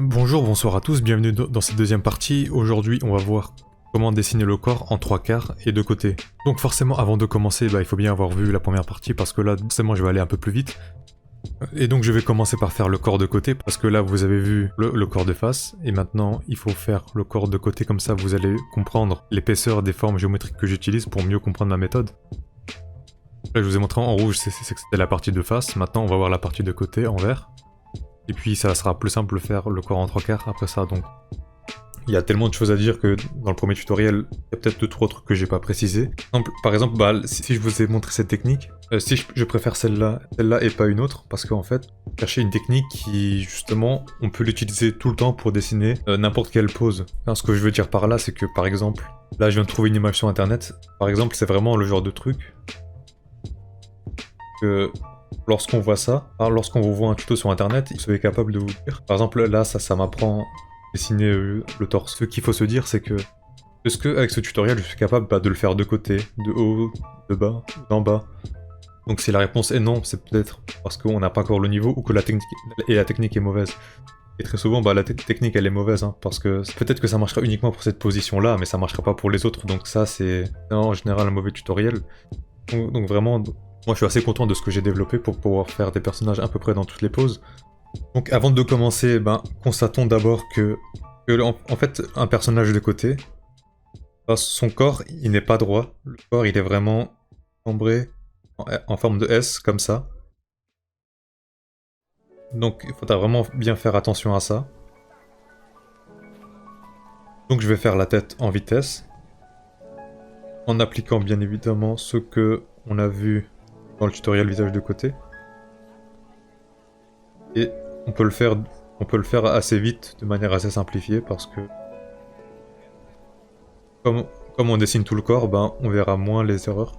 Bonjour, bonsoir à tous, bienvenue dans cette deuxième partie. Aujourd'hui, on va voir comment dessiner le corps en 3/4 et de côté. Donc forcément, avant de commencer, il faut bien avoir vu la première partie parce que là, forcément, je vais aller un peu plus vite. Et donc je vais commencer par faire le corps de côté parce que là, vous avez vu le corps de face. Et maintenant, il faut faire le corps de côté, comme ça, vous allez comprendre l'épaisseur des formes géométriques que j'utilise pour mieux comprendre ma méthode. Là, je vous ai montré en rouge, c'est que c'était la partie de face. Maintenant, on va voir la partie de côté en vert. Et puis ça sera plus simple de faire le corps en 3/4 après ça, donc il y a tellement de choses à dire que dans le premier tutoriel, il y a peut-être 2-3 trucs que j'ai pas précisé. Par exemple, si je vous ai montré cette technique, si je préfère celle-là et pas une autre, parce qu'en fait, chercher une technique qui, justement, on peut l'utiliser tout le temps pour dessiner n'importe quelle pose. Enfin, ce que je veux dire par là, c'est que par exemple, là je viens de trouver une image sur internet, par exemple, c'est vraiment le genre de truc que lorsqu'on voit ça, lorsqu'on vous voit un tuto sur internet, vous serez capable de vous dire. Par exemple, là, ça m'apprend à dessiner le torse. Ce qu'il faut se dire, c'est que est-ce que avec ce tutoriel, je suis capable de le faire de côté, de haut, de bas, d'en bas. Donc si la réponse est non, c'est peut-être parce qu'on n'a pas encore le niveau ou que la technique est mauvaise. Et très souvent, la technique elle est mauvaise, hein, parce que peut-être que ça marchera uniquement pour cette position-là, mais ça marchera pas pour les autres. Donc ça, c'est en général un mauvais tutoriel. Donc vraiment. Moi je suis assez content de ce que j'ai développé pour pouvoir faire des personnages à peu près dans toutes les poses. Donc avant de commencer, constatons d'abord que en fait un personnage de côté, son corps il n'est pas droit, le corps il est vraiment cambré en forme de S comme ça. Donc il faudra vraiment bien faire attention à ça. Donc je vais faire la tête en vitesse, en appliquant bien évidemment ce que on a vu dans le tutoriel visage de côté. Et on peut le faire assez vite, de manière assez simplifiée, parce que comme on dessine tout le corps, on verra moins les erreurs.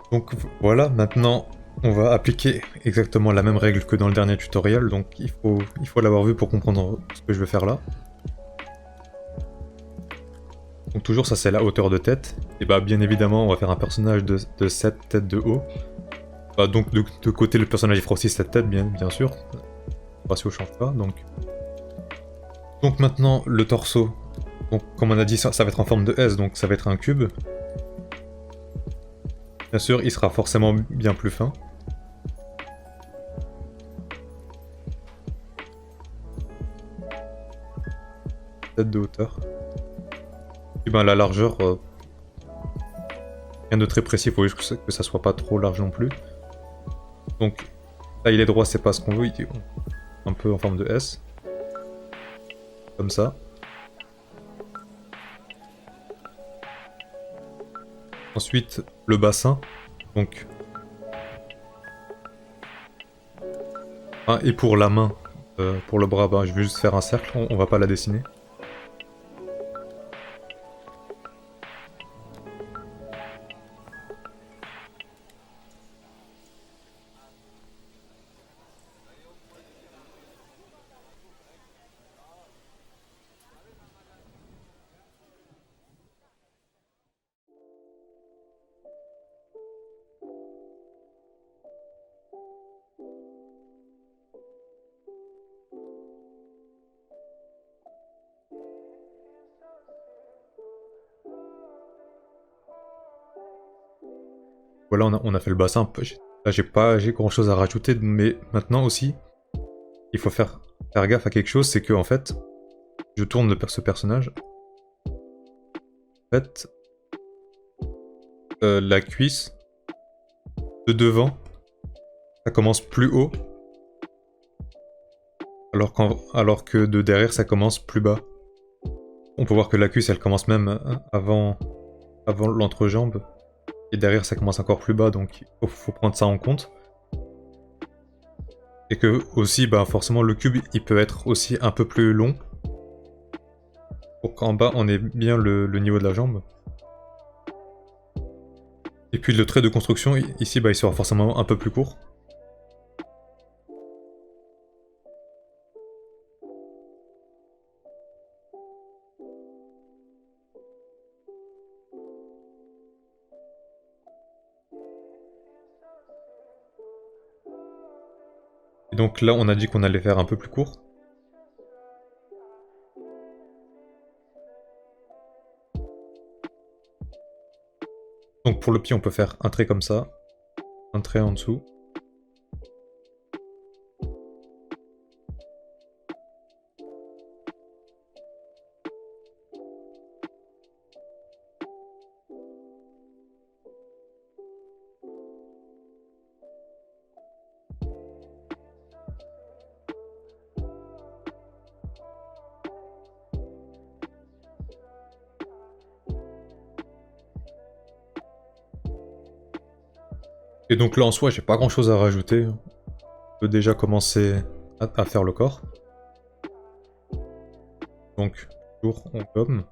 Donc voilà, maintenant on va appliquer exactement la même règle que dans le dernier tutoriel, donc il faut l'avoir vu pour comprendre ce que je vais faire là. Donc toujours ça c'est la hauteur de tête, et bien évidemment on va faire un personnage de 7 têtes de haut. Donc de côté le personnage il fera aussi 7 têtes bien sûr, le ratio change pas, donc maintenant le torso, donc comme on a dit ça va être en forme de S, donc ça va être un cube. Bien sûr, il sera forcément bien plus fin. Tête de hauteur. Et la largeur, rien de très précis, il faut juste que ça soit pas trop large non plus. Donc là il est droit, c'est pas ce qu'on veut, il est un peu en forme de S. Comme ça. Ensuite, le bassin, donc... et pour la main, pour le bras, je vais juste faire un cercle, on va pas la dessiner. Voilà, on a fait le bassin. Là, j'ai grand chose à rajouter, mais maintenant aussi, il faut faire gaffe à quelque chose, c'est que en fait, je tourne ce personnage. En fait, la cuisse de devant, ça commence plus haut, alors que de derrière, ça commence plus bas. On peut voir que la cuisse, elle commence même avant l'entrejambe. Et derrière ça commence encore plus bas, donc il faut prendre ça en compte. Et que aussi, bah, forcément, le cube, il peut être aussi un peu plus long. Pour qu'en bas, on ait bien le niveau de la jambe. Et puis le trait de construction, ici, bah, il sera forcément un peu plus court. Et donc là, on a dit qu'on allait faire un peu plus court. Donc pour le pied, on peut faire un trait comme ça, un trait en dessous. Et donc là en soi, j'ai pas grand chose à rajouter. On peut déjà commencer à faire le corps. Donc, toujours on gomme,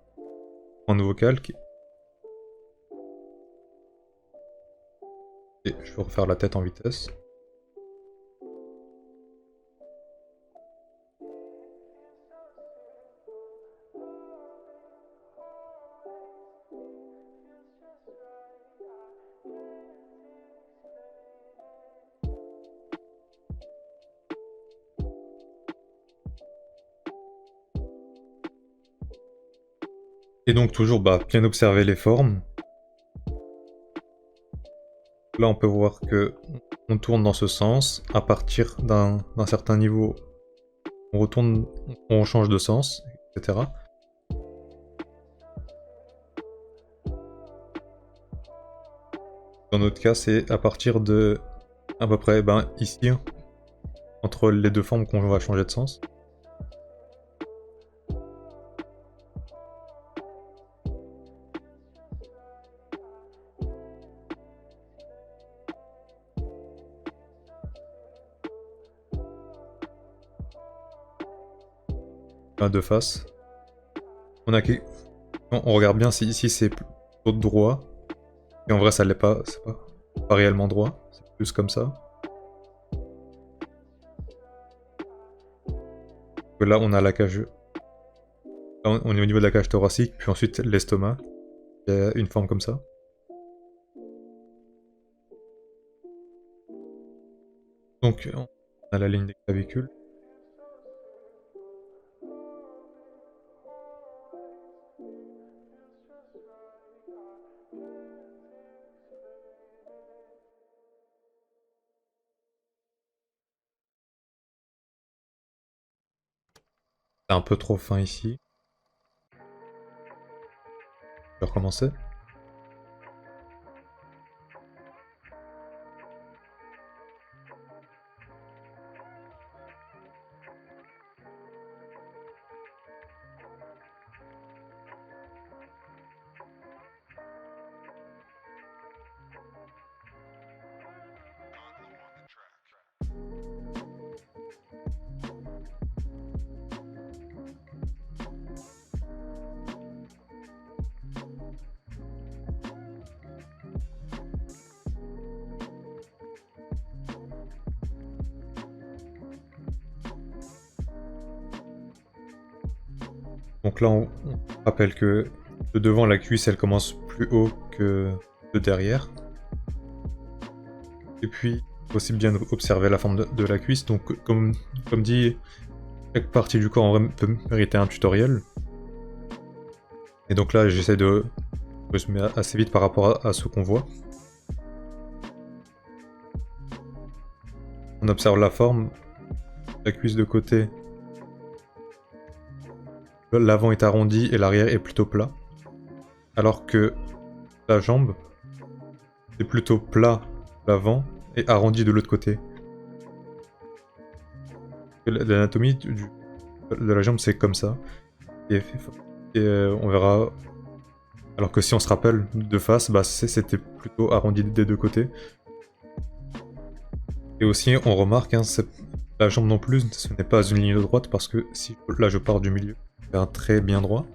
un nouveau calque. Et je vais refaire la tête en vitesse. Et donc toujours bah, bien observer les formes. Là on peut voir que on tourne dans ce sens. À partir d'un certain niveau, on retourne, on change de sens, etc. Dans notre cas, c'est à partir de à peu près ben, ici, entre les deux formes qu'on va changer de sens. De face. On regarde bien si ici c'est plutôt droit. Et en vrai ça l'est pas, c'est pas réellement droit. C'est plus comme ça. Là on a la cage. Là, on est au niveau de la cage thoracique, puis ensuite l'estomac. Il y a une forme comme ça. Donc on a la ligne des clavicules. C'est un peu trop fin ici. Je vais recommencer. Donc là on rappelle que de devant la cuisse elle commence plus haut que de derrière. Et puis aussi bien observer la forme de la cuisse. Donc comme dit, chaque partie du corps en vrai peut mériter un tutoriel. Et donc là j'essaie de résumer assez vite par rapport à ce qu'on voit. On observe la forme, la cuisse de côté. L'avant est arrondi et l'arrière est plutôt plat. Alors que la jambe, c'est plutôt plat l'avant et arrondi de l'autre côté. L'anatomie de la jambe c'est comme ça. Et on verra. Alors que si on se rappelle de face, bah c'était plutôt arrondi des deux côtés. Et aussi on remarque, hein, La jambe non plus, ce n'est pas une ligne droite parce que si là je pars du milieu vers un trait bien droit.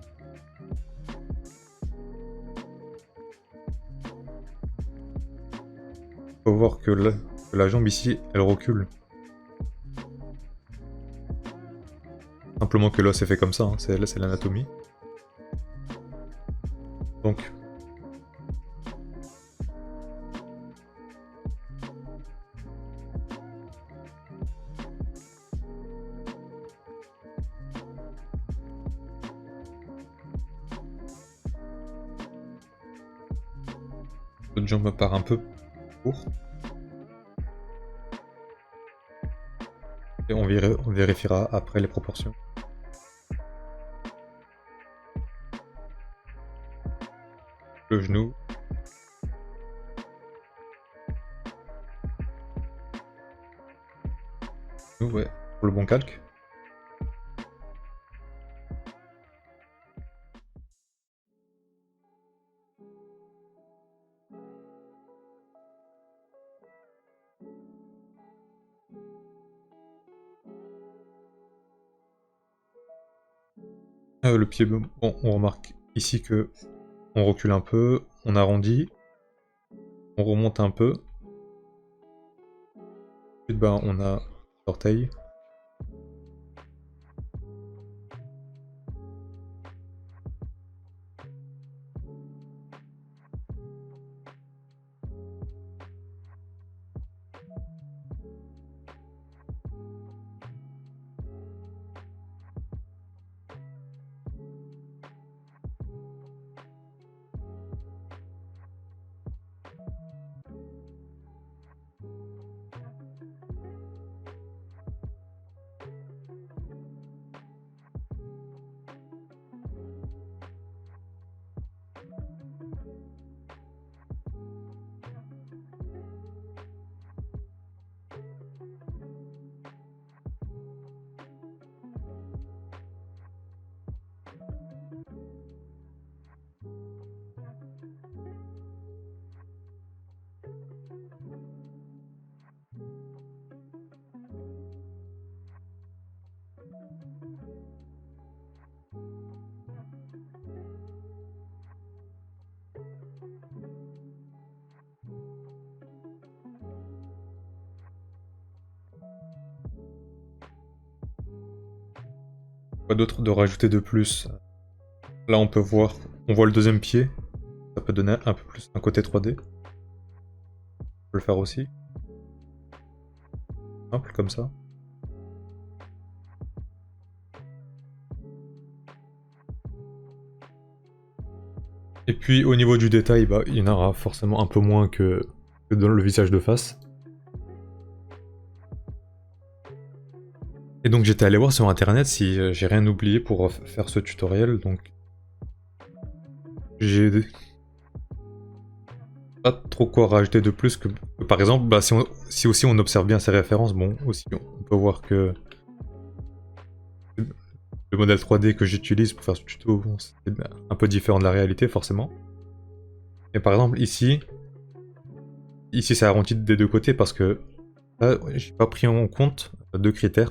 Faut voir que la jambe ici, elle recule. Simplement que l'os est fait comme ça, hein. C'est l'anatomie. Donc... L'autre jambe me part un peu court. Et on vérifiera après les proportions. Le genou. Ouais, pour le bon calque. Le pied, bon, on remarque ici que on recule un peu, on arrondit, on remonte un peu. Ensuite, bah, on a l'orteil. Quoi d'autre de rajouter de plus? Là on peut voir, on voit le deuxième pied. Ça peut donner un peu plus un côté 3D. On peut le faire aussi. Simple comme ça. Et puis au niveau du détail, bah, il y en aura forcément un peu moins que dans le visage de face. Et donc j'étais allé voir sur internet si j'ai rien oublié pour faire ce tutoriel, donc j'ai pas trop quoi rajouter de plus que par exemple, bah, si aussi on observe bien ces références, bon aussi on peut voir que le modèle 3D que j'utilise pour faire ce tuto, bon, c'est un peu différent de la réalité forcément. Et par exemple ici c'est arrondi des deux côtés parce que là j'ai pas pris en compte deux critères.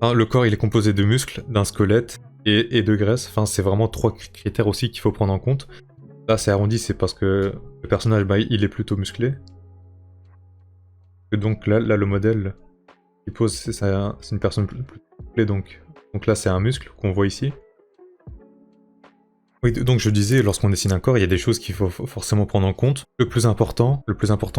Enfin, le corps il est composé de muscles, d'un squelette et de graisse, enfin c'est vraiment trois critères aussi qu'il faut prendre en compte. Là c'est arrondi, c'est parce que le personnage bah, il est plutôt musclé. Et donc là le modèle qu'il pose c'est une personne plus musclée, donc là c'est un muscle qu'on voit ici. Oui, donc je disais, lorsqu'on dessine un corps, il y a des choses qu'il faut forcément prendre en compte. Le plus important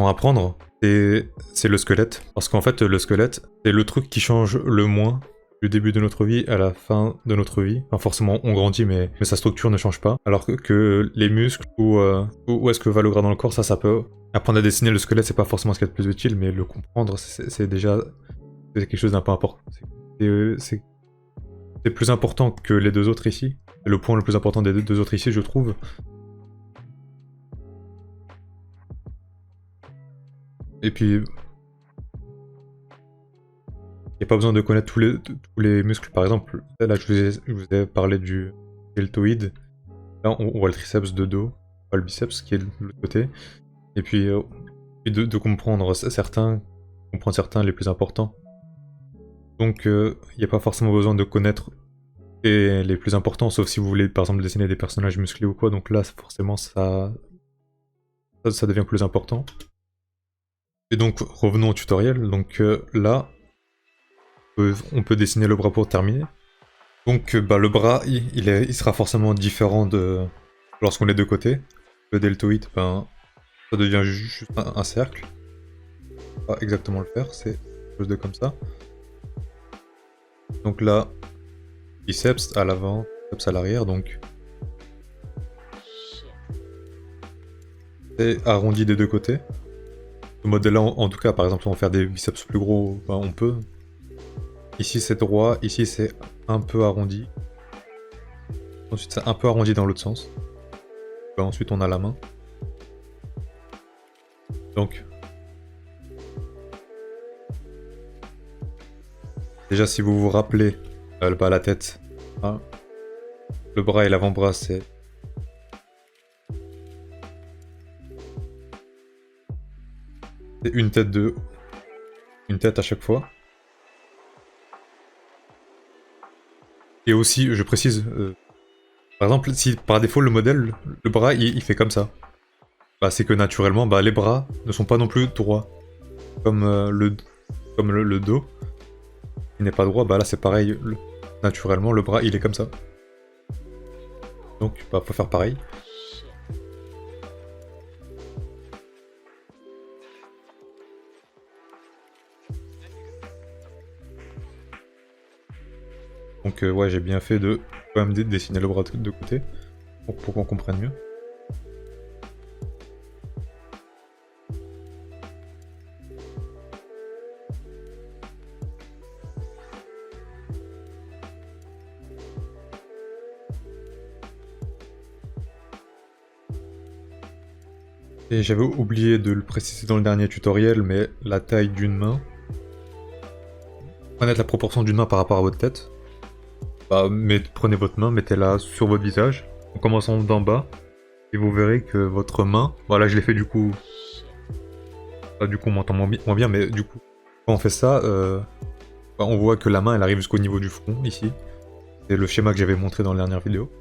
à prendre, c'est le squelette. Parce qu'en fait, le squelette, c'est le truc qui change le moins du début de notre vie à la fin de notre vie. Enfin, forcément, on grandit, mais sa structure ne change pas. Alors que les muscles, ou où est-ce que va le gras dans le corps, ça peut... Apprendre à dessiner le squelette, c'est pas forcément ce qu'il y a de plus utile, mais le comprendre, c'est déjà quelque chose d'un peu important. C'est plus important que les deux autres ici. C'est le point le plus important des deux autres ici, je trouve. Et puis... Il n'y a pas besoin de connaître tous les muscles. Par exemple, là je vous ai parlé du deltoïde. Là on voit le triceps de dos, pas le biceps qui est de l'autre côté. Et puis de comprendre certains les plus importants. Donc il n'y a pas forcément besoin de connaître les plus importants, sauf si vous voulez par exemple dessiner des personnages musclés ou quoi, donc là forcément ça devient plus important. Et donc revenons au tutoriel, donc là on peut dessiner le bras pour terminer. Donc le bras il sera forcément différent de lorsqu'on est de côté. Le deltoïde, ça devient juste un cercle. Pas exactement le faire, c'est quelque chose de comme ça. Donc là, biceps à l'avant, biceps à l'arrière, donc c'est arrondi des deux côtés. Ce modèle-là, en tout cas, par exemple, on va faire des biceps plus gros, on peut. Ici c'est droit, ici c'est un peu arrondi. Ensuite c'est un peu arrondi dans l'autre sens. Ensuite on a la main. Donc déjà si vous vous rappelez la tête, hein, le bras et l'avant-bras c'est une tête à chaque fois. Et aussi, je précise, par exemple, si par défaut le modèle, le bras il fait comme ça, c'est que naturellement les bras ne sont pas non plus droits. Comme le dos, il n'est pas droit, là c'est pareil, naturellement le bras il est comme ça. Donc faut faire pareil. Donc ouais, j'ai bien fait de quand même dessiner le bras de côté, pour qu'on comprenne mieux. Et j'avais oublié de le préciser dans le dernier tutoriel, mais la taille d'une main. Connaître la proportion d'une main par rapport à votre tête. Prenez votre main, mettez-la sur votre visage, en commençant d'en bas, et vous verrez que votre main, voilà je l'ai fait du coup, du coup on m'entend moins bien, mais du coup, quand on fait ça, on voit que la main elle arrive jusqu'au niveau du front, ici. C'est le schéma que j'avais montré dans la dernière vidéo.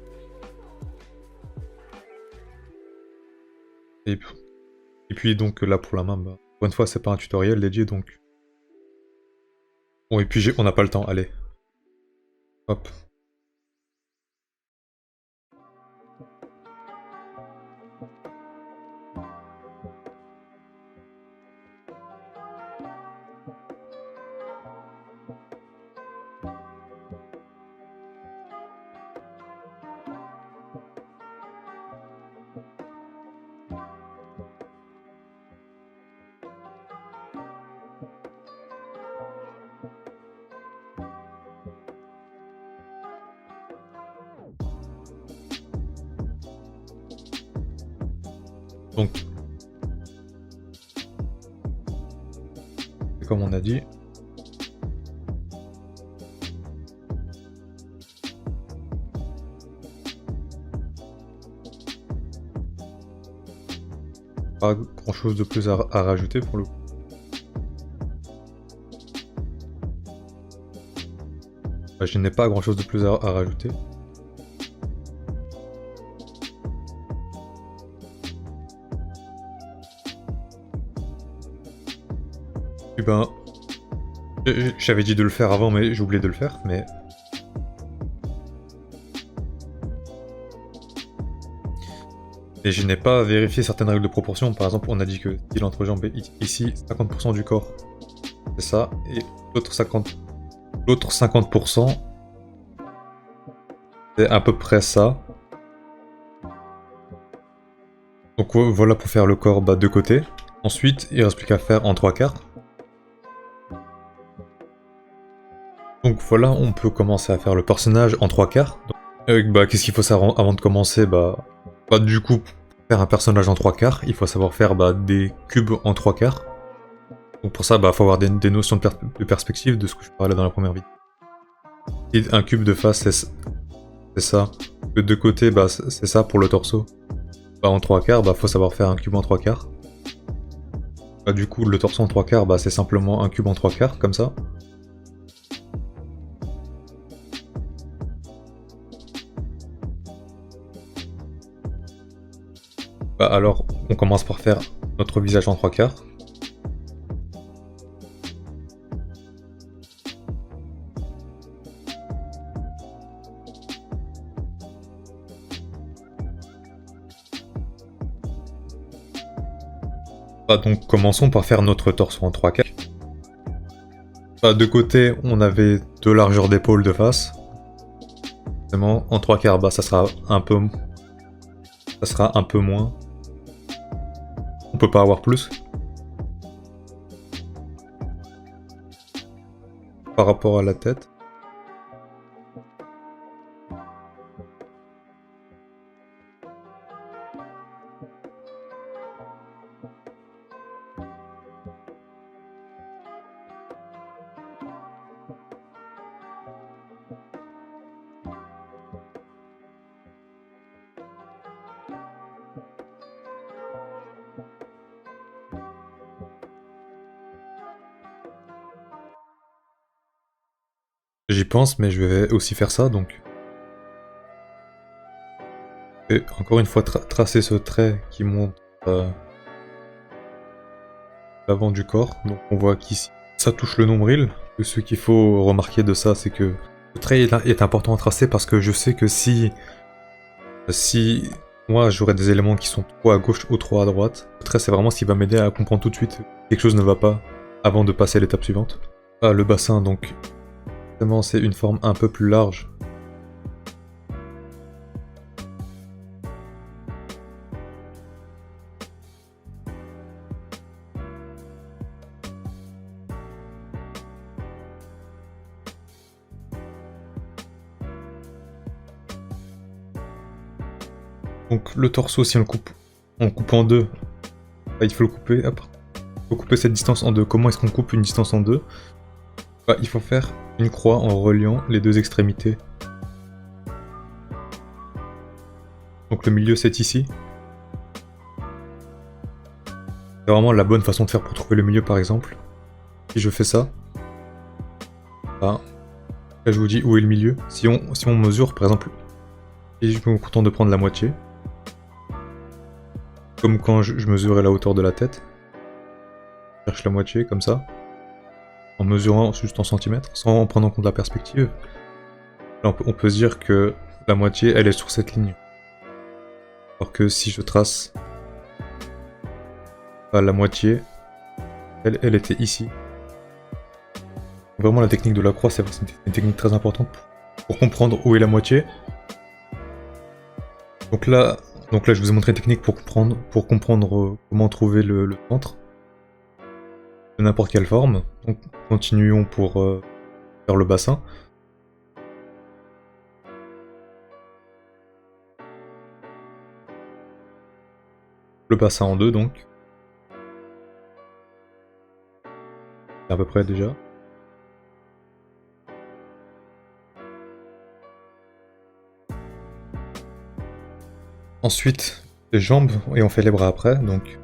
Et puis donc là pour la main, pour une fois c'est pas un tutoriel dédié donc... Bon et puis on n'a pas le temps, allez. Hop. Donc, comme on a dit, pas grand chose de plus à rajouter pour le coup. Je n'ai pas grand chose de plus à rajouter. J'avais dit de le faire avant, mais j'ai oublié de le faire, mais... Et je n'ai pas vérifié certaines règles de proportion. Par exemple, on a dit que si l'entrejambe est ici, 50% du corps, c'est ça, et l'autre 50%, c'est à peu près ça. Donc voilà pour faire le corps de côté. Ensuite, il reste plus qu'à faire en 3/4. Donc voilà, on peut commencer à faire le personnage en 3/4. Qu'est-ce qu'il faut savoir avant de commencer? Du coup, pour faire un personnage en 3/4, il faut savoir faire des cubes en 3/4. Donc pour ça, faut avoir des notions de perspective, de ce que je parlais dans la première vidéo. Et un cube de face, c'est ça. De côté, c'est ça pour le torso. En 3/4, faut savoir faire un cube en 3/4. Du coup, le torso en 3/4, c'est simplement un cube en 3/4, comme ça. Bah alors, on commence par faire notre visage en 3/4. Bah donc commençons par faire notre torse en 3/4. Bah, de côté, on avait 2 largeurs d'épaule de face. Forcément, en 3/4, bah ça sera un peu moins. On peut pas avoir plus. Par rapport à la tête. J'y pense, mais je vais aussi faire ça, donc. Et encore une fois, tracer ce trait qui monte l'avant du corps. Donc on voit qu'ici, ça touche le nombril. Ce qu'il faut remarquer de ça, c'est que le trait est important à tracer parce que je sais que si moi j'aurais des éléments qui sont trop à gauche ou trop à droite, le trait c'est vraiment ce qui va m'aider à comprendre tout de suite que quelque chose ne va pas avant de passer à l'étape suivante. Ah, le bassin, donc vraiment c'est une forme un peu plus large. Donc le torseau, si on le coupe en deux, bah, il faut le couper. Hop. Il faut couper cette distance en deux. Comment est-ce qu'on coupe une distance en deux? Bah, il faut faire une croix en reliant les deux extrémités. Donc le milieu c'est ici. C'est vraiment la bonne façon de faire pour trouver le milieu par exemple. Si je fais ça, bah, là je vous dis où est le milieu. Si on mesure par exemple, et je me contente de prendre la moitié, comme quand je mesurais la hauteur de la tête, je cherche la moitié comme ça, en mesurant juste en centimètres, sans en prenant en compte la perspective. Là, on peut se dire que la moitié elle est sur cette ligne. Alors que si je trace la moitié, elle était ici. Vraiment la technique de la croix, c'est une technique très importante pour comprendre où est la moitié. Donc là, je vous ai montré une technique pour comprendre comment trouver le centre de n'importe quelle forme. Donc continuons pour faire le bassin. Le bassin en deux donc. À peu près déjà. Ensuite, les jambes, et on fait les bras après, donc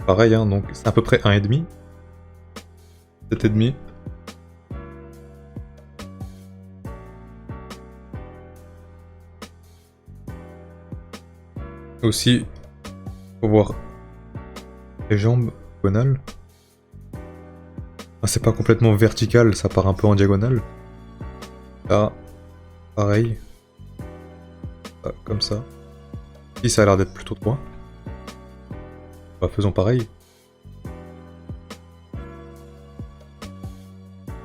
pareil, hein, donc c'est à peu près 1,5. 7,5. Aussi, faut voir les jambes diagonales. Ah, c'est pas complètement vertical, ça part un peu en diagonale. Là, pareil. Ah, comme ça. Ici, ça a l'air d'être plutôt droit. Bah, faisons pareil.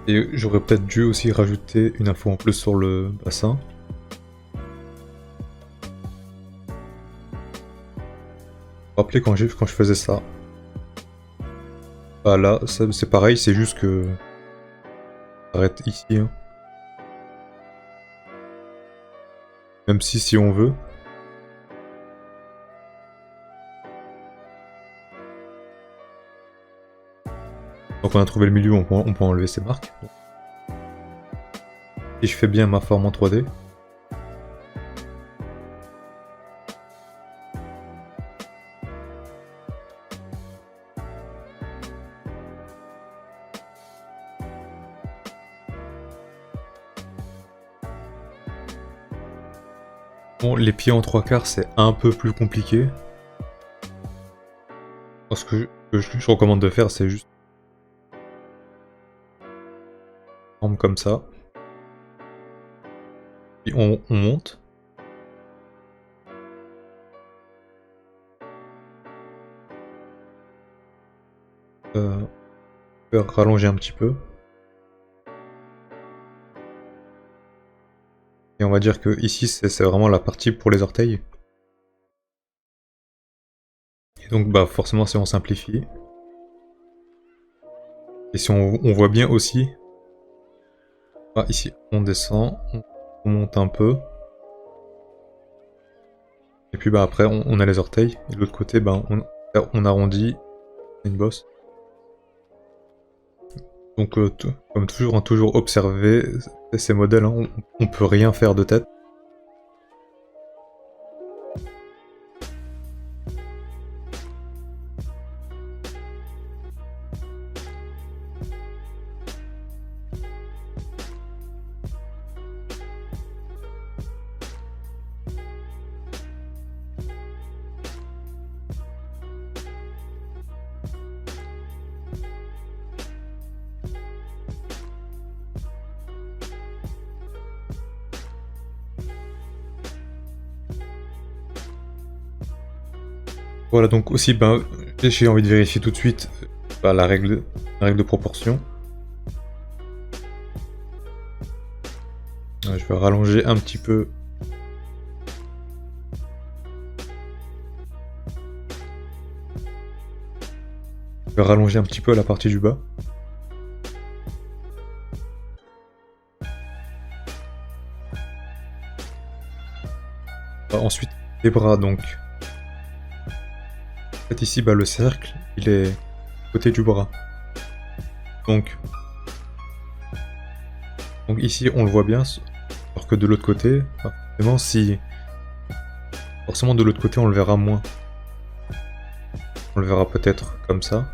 Et j'aurais peut-être dû aussi rajouter une info en plus sur le bassin. Vous vous rappelez quand je faisais ça? Bah là, c'est pareil, c'est juste que... Arrête ici. Hein. Même si on veut. Donc on a trouvé le milieu, on peut enlever ces marques. Si je fais bien ma forme en 3D. Bon, les pieds en 3/4 c'est un peu plus compliqué. Parce que je recommande de faire, c'est juste comme ça. Et on monte. On peut rallonger un petit peu. Et on va dire que ici c'est vraiment la partie pour les orteils. Et donc bah forcément si on simplifie. Et si on voit bien aussi, ah, ici on descend, on monte un peu. Et puis bah après on a les orteils. Et de l'autre côté bah, on arrondit une bosse. Donc comme toujours, hein, toujours observer ces modèles, hein, on peut rien faire de tête. Voilà, donc aussi, ben, j'ai envie de vérifier tout de suite bah, la règle de proportion. Je vais rallonger un petit peu. Je vais rallonger un petit peu la partie du bas. Ensuite, les bras, donc. En fait, ici, bah, le cercle, il est côté du bras. Donc ici, on le voit bien, alors que de l'autre côté, bah, forcément de l'autre côté, on le verra moins. On le verra peut-être comme ça.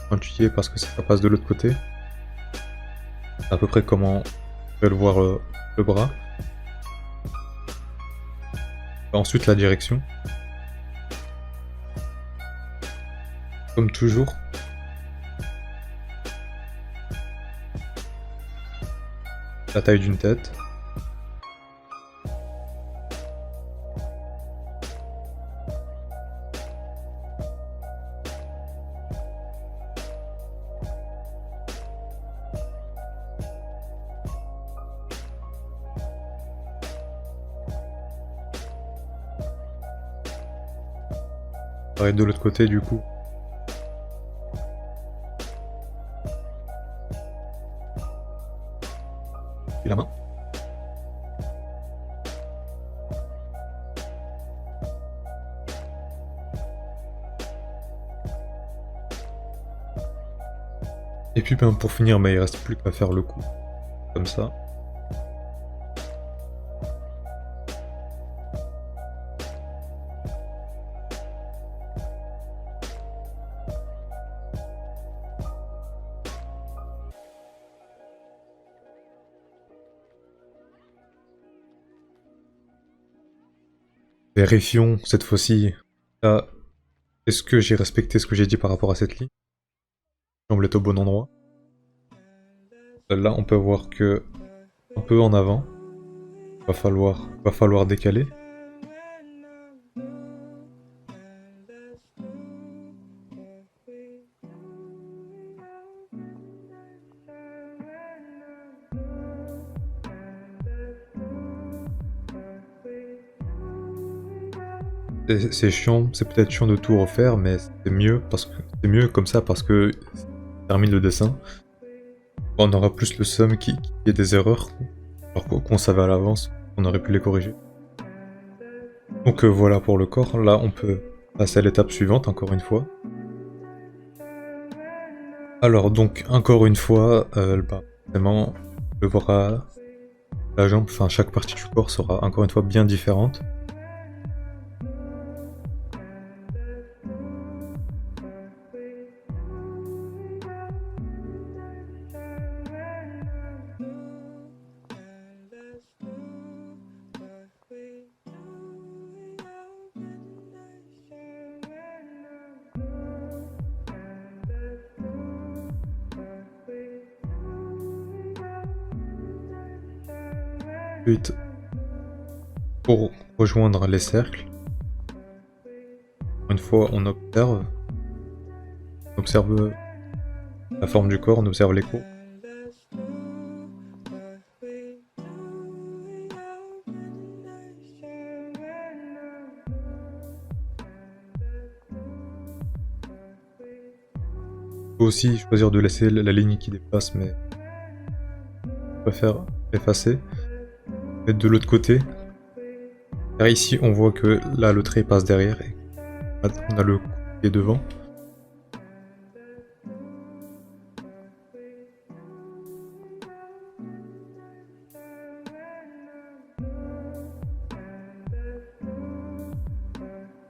Pointillé parce que ça passe de l'autre côté. À peu près comment on peut le voir le bras. Ensuite la direction. Comme toujours. La taille d'une tête. Pareil de l'autre côté du coup. Et la main. Et puis ben, pour finir, il reste plus qu'à faire le coup. Comme ça. Vérifions cette fois-ci. Là, est-ce que j'ai respecté ce que j'ai dit par rapport à cette ligne? Semble être au bon endroit. Là, on peut voir que un peu en avant, va falloir décaler. C'est chiant, c'est peut-être chiant de tout refaire, mais c'est mieux comme ça parce que ça termine le dessin. On aura plus le seum qu'il y ait des erreurs, alors qu'on savait à l'avance, on aurait pu les corriger. Donc voilà pour le corps. Là, on peut passer à l'étape suivante, encore une fois. Alors donc, encore une fois, forcément, le bras, la jambe, enfin chaque partie du corps sera encore une fois bien différente. Ensuite, pour rejoindre les cercles, une fois on observe la forme du corps, on observe les courbes. On peut aussi choisir de laisser la ligne qui dépasse, mais je préfère effacer. Mais de l'autre côté, ici on voit que là le trait passe derrière et on a le coup qui est devant.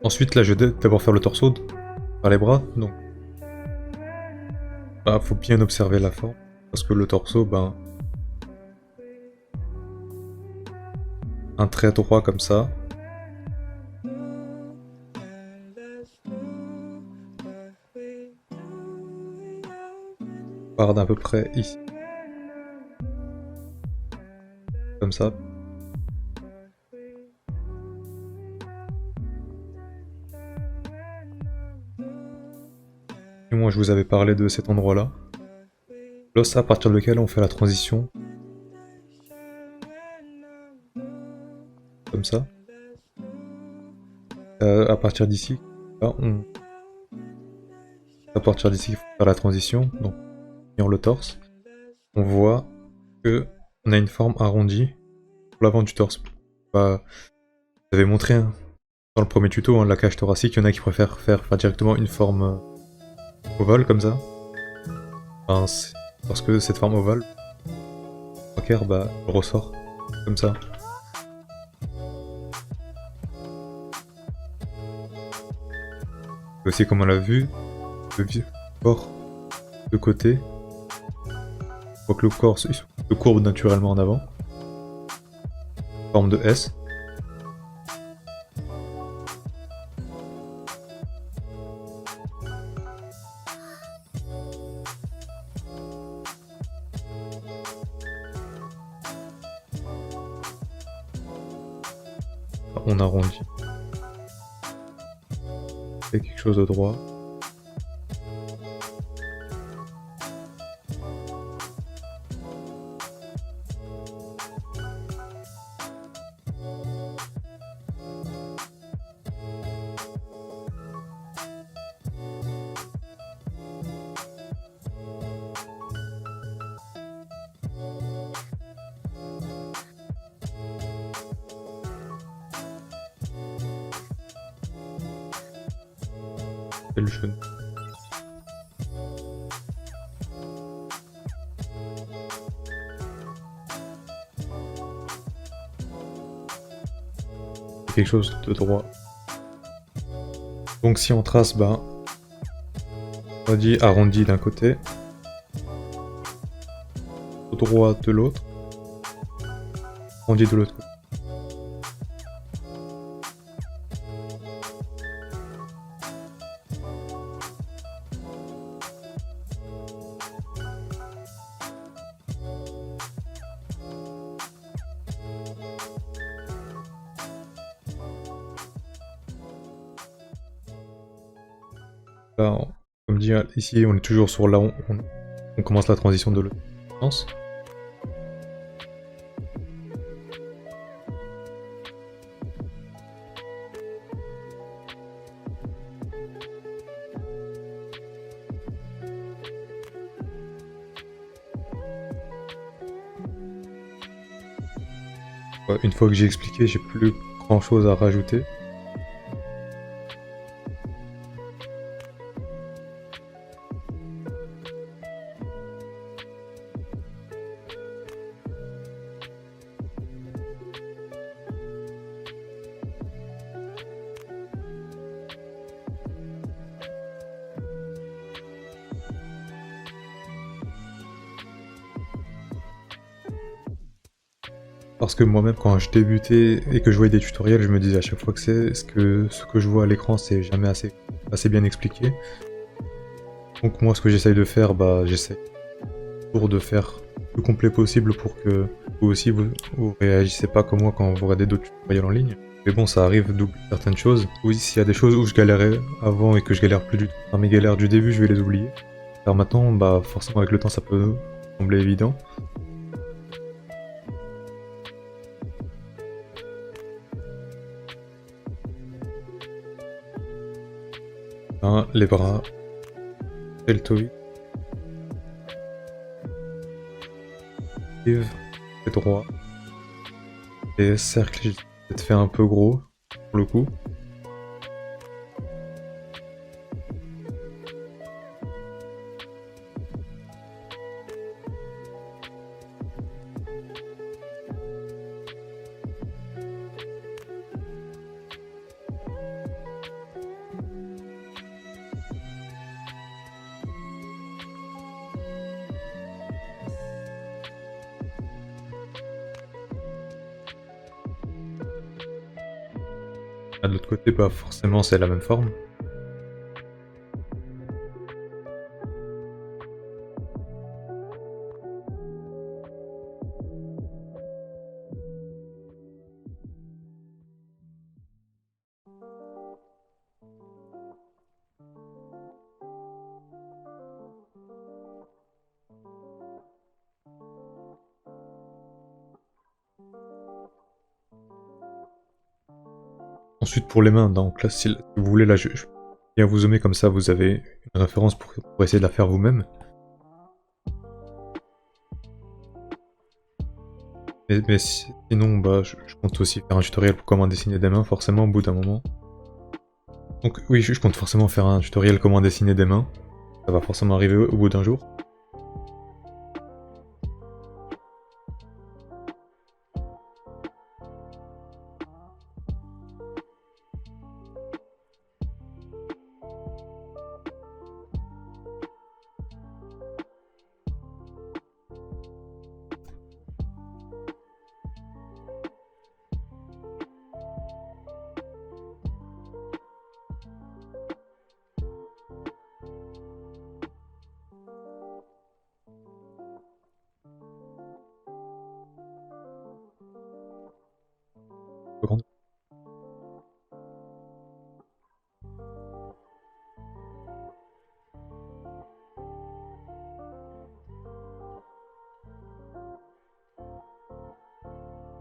Ensuite là je vais d'abord faire le torso par les bras, donc faut bien observer la forme, parce que le torso, un trait droit comme ça. On part d'à peu près ici. Comme ça. Et moi je vous avais parlé de cet endroit-là. L'os à partir duquel on fait la transition. Comme ça. À partir d'ici, là à partir d'ici, il faut faire la transition, donc sur le torse. On voit que on a une forme arrondie pour l'avant du torse. J'avais montré dans le premier tuto, la cage thoracique, il y en a qui préfèrent faire directement une forme ovale comme ça. Parce que cette forme ovale, elle ressort comme ça. Et aussi, comme on l'a vu, le corps de côté, on voit que le corps se courbe naturellement en avant, forme de S. On arrondit. C'est quelque chose de droit. Et le genou. C'est quelque chose de droit. Donc si on trace, on dit arrondi d'un côté, droit de l'autre, arrondi de l'autre côté. Là, comme dit ici, on est toujours sur là où on commence la transition de l'autre sens. Une fois que j'ai expliqué, j'ai plus grand chose à rajouter. Parce que moi-même, quand je débutais et que je voyais des tutoriels, je me disais à chaque fois que ce que je vois à l'écran, c'est jamais assez bien expliqué. Donc moi, ce que j'essaye de faire, j'essaie toujours de faire le plus complet possible pour que Vous aussi, vous réagissez pas comme moi quand vous regardez d'autres tutoriels en ligne. Mais bon, ça arrive d'oublier certaines choses. Oui, s'il y a des choses où je galérais avant et que je galère plus du tout. Enfin, mes galères du début, je vais les oublier. Alors maintenant, bah forcément avec le temps, ça peut sembler évident. Hein, les bras, deltoïde, et droit. Et cercle, j'ai peut-être fait un peu gros, pour le coup. Ah, de l'autre côté, bah forcément, c'est la même forme. Ensuite, pour les mains, donc là, si vous voulez, là, je viens vous zoomer comme ça, vous avez une référence pour essayer de la faire vous-même. Mais sinon, bah, je compte aussi faire un tutoriel pour comment dessiner des mains, forcément, au bout d'un moment. Donc oui, je compte forcément faire un tutoriel comment dessiner des mains. Ça va forcément arriver au bout d'un jour.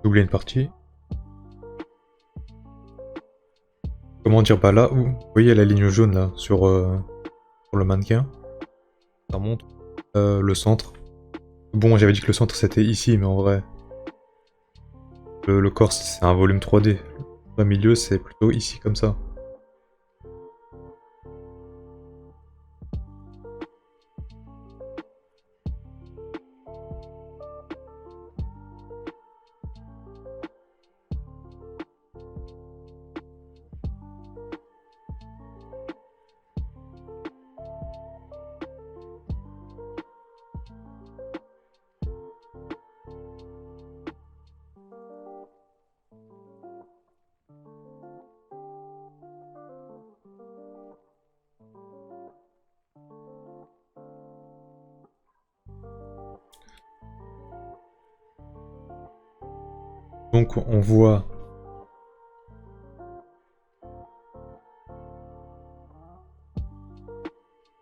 J'ai oublié une partie. Comment dire, bah là, vous voyez la ligne jaune là, sur le mannequin. Ça montre le centre. Bon, j'avais dit que le centre c'était ici, mais en vrai, le corps c'est un volume 3D. Le milieu c'est plutôt ici comme ça.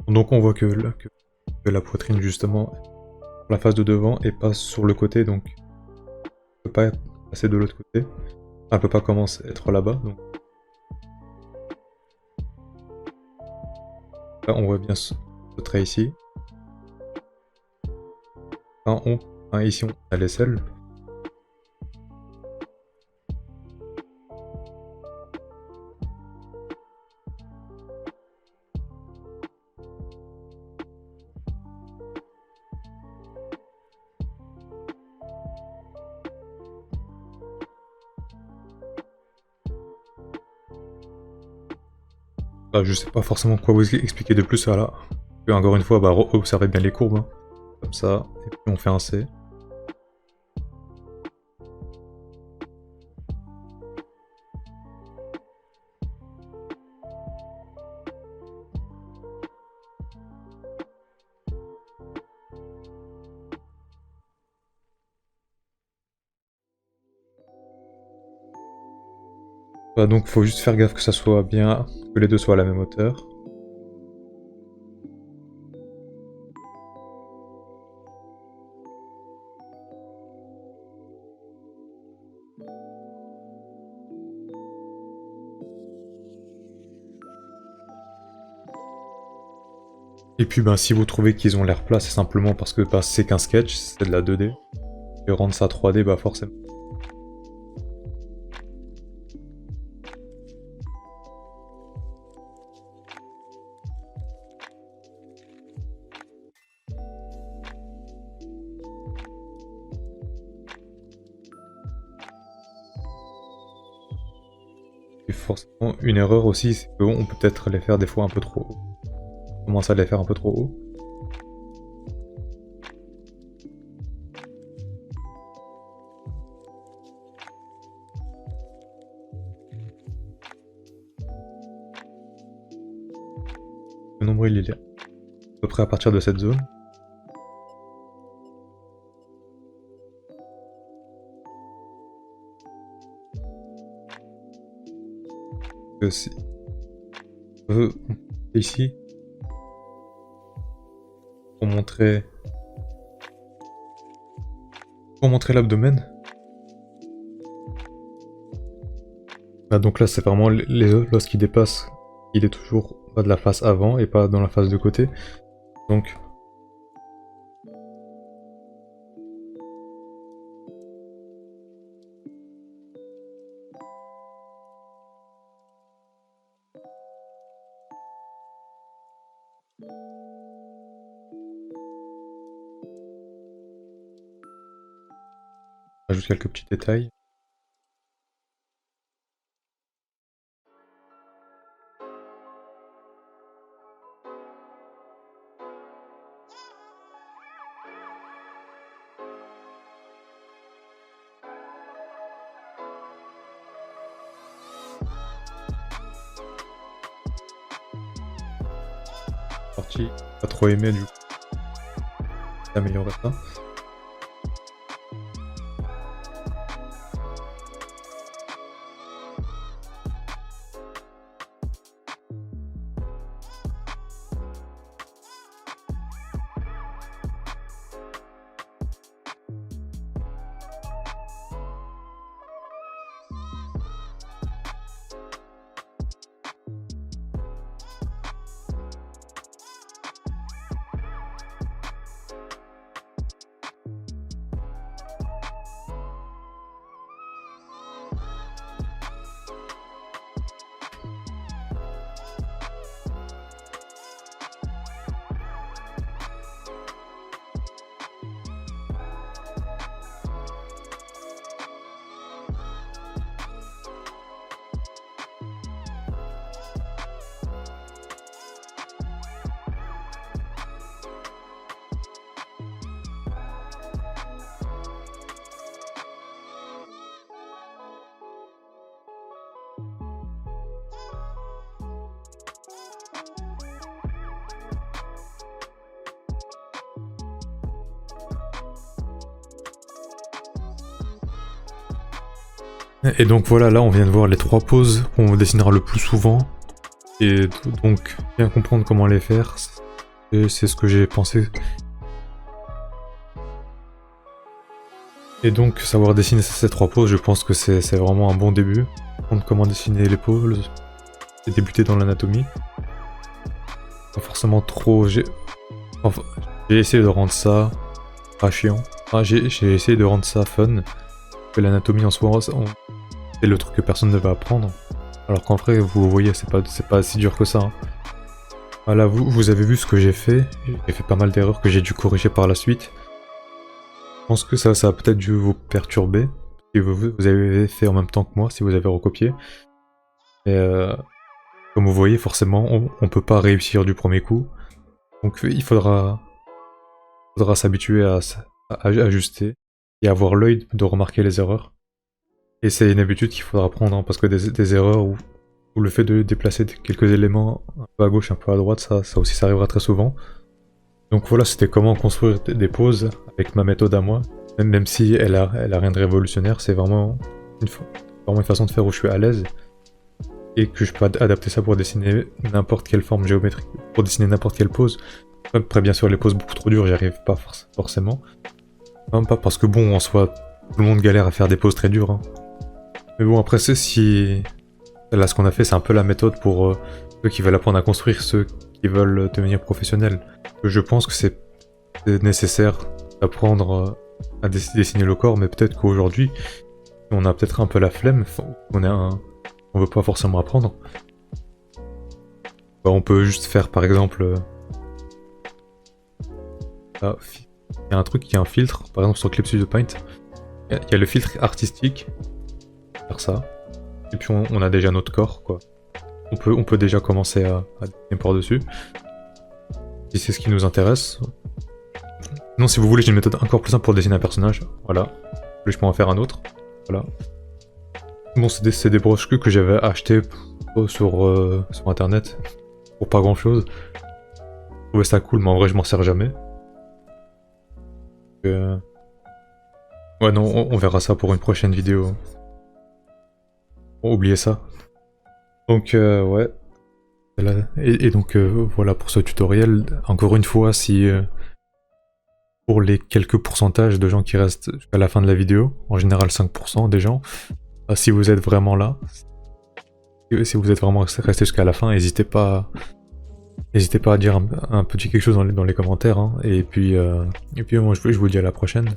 Donc on voit que la poitrine justement, la face de devant et pas sur le côté, donc elle peut pas passer de l'autre côté. Elle peut pas commencer à être là-bas. Donc là on voit bien ce trait ici. Ici on a l'aisselle. Bah, je sais pas forcément quoi vous expliquer de plus là. Et encore une fois, bah, observez bien les courbes, hein. Comme ça, et puis on fait un C. Voilà, donc faut juste faire gaffe que ça soit bien, que les deux soient à la même hauteur. Et puis ben, si vous trouvez qu'ils ont l'air plats, c'est simplement parce que bah, c'est qu'un sketch, c'est de la 2D. Et rendre ça 3D, bah forcément. Et forcément, une erreur aussi, c'est qu'on peut peut-être les faire des fois un peu trop haut. Commencer à les faire un peu trop haut. Le nombril, il est à peu près à partir de cette zone. Si on veut ici pour montrer l'abdomen. Ah, donc là c'est vraiment l'os qui dépasse, il est toujours pas de la face avant et pas dans la face de côté. Donc ajoute quelques petits détails. Partie pas trop aimé du coup. Améliorer ça. Et donc voilà, là on vient de voir les 3 poses qu'on dessinera le plus souvent. Et donc bien comprendre comment les faire, c'est ce que j'ai pensé. Et donc savoir dessiner ces 3 poses, je pense que c'est vraiment un bon début. Comprendre comment dessiner les poses et débuter dans l'anatomie. Pas forcément trop... J'ai essayé de rendre ça pas chiant. Enfin, j'ai essayé de rendre ça fun. Que l'anatomie en soi, c'est le truc que personne ne va apprendre. Alors qu'en vrai, vous voyez, c'est pas si dur que ça. Hein. Voilà, vous avez vu ce que j'ai fait. J'ai fait pas mal d'erreurs que j'ai dû corriger par la suite. Je pense que ça a peut-être dû vous perturber. Si vous avez fait en même temps que moi, si vous avez recopié. Et comme vous voyez, forcément, on peut pas réussir du premier coup. Donc il faudra s'habituer à ajuster et avoir l'œil de remarquer les erreurs. Et c'est une habitude qu'il faudra prendre, hein, parce que des erreurs ou le fait de déplacer quelques éléments un peu à gauche, un peu à droite, ça aussi ça arrivera très souvent. Donc voilà, c'était comment construire des poses avec ma méthode à moi. Même si elle a rien de révolutionnaire, c'est vraiment une façon de faire où je suis à l'aise. et que je peux adapter ça pour dessiner n'importe quelle forme géométrique, pour dessiner n'importe quelle pose. Après bien sûr les poses beaucoup trop dures j'y arrive pas forcément. Même pas parce que bon en soi tout le monde galère à faire des poses très dures. Hein. Mais bon après c'est si... Là ce qu'on a fait c'est un peu la méthode pour ceux qui veulent apprendre à construire, ceux qui veulent devenir professionnels. Je pense que c'est nécessaire d'apprendre à dessiner le corps, mais peut-être qu'aujourd'hui on a peut-être un peu la flemme, on veut pas forcément apprendre. Bah, on peut juste faire par exemple... il y a un truc qui est un filtre, par exemple sur Clip Studio Paint, il y a le filtre artistique, faire ça, et puis on a déjà notre corps quoi. On peut déjà commencer à dessiner par-dessus, si c'est ce qui nous intéresse. Non, si vous voulez j'ai une méthode encore plus simple pour dessiner un personnage, voilà, je peux en faire un autre, voilà. Bon c'est des broches que j'avais achetées sur internet, pour pas grand chose. Je trouvais ça cool mais en vrai je m'en sers jamais. Ouais non, on verra ça pour une prochaine vidéo. Bon, oubliez ça. Donc ouais. Et donc voilà pour ce tutoriel. Encore une fois, si pour les quelques pourcentages de gens qui restent jusqu'à la fin de la vidéo, en général 5% des gens, si vous êtes vraiment là, si vous êtes vraiment resté jusqu'à la fin, n'hésitez pas à dire un petit quelque chose dans les commentaires. Hein. Et puis moi je vous dis à la prochaine.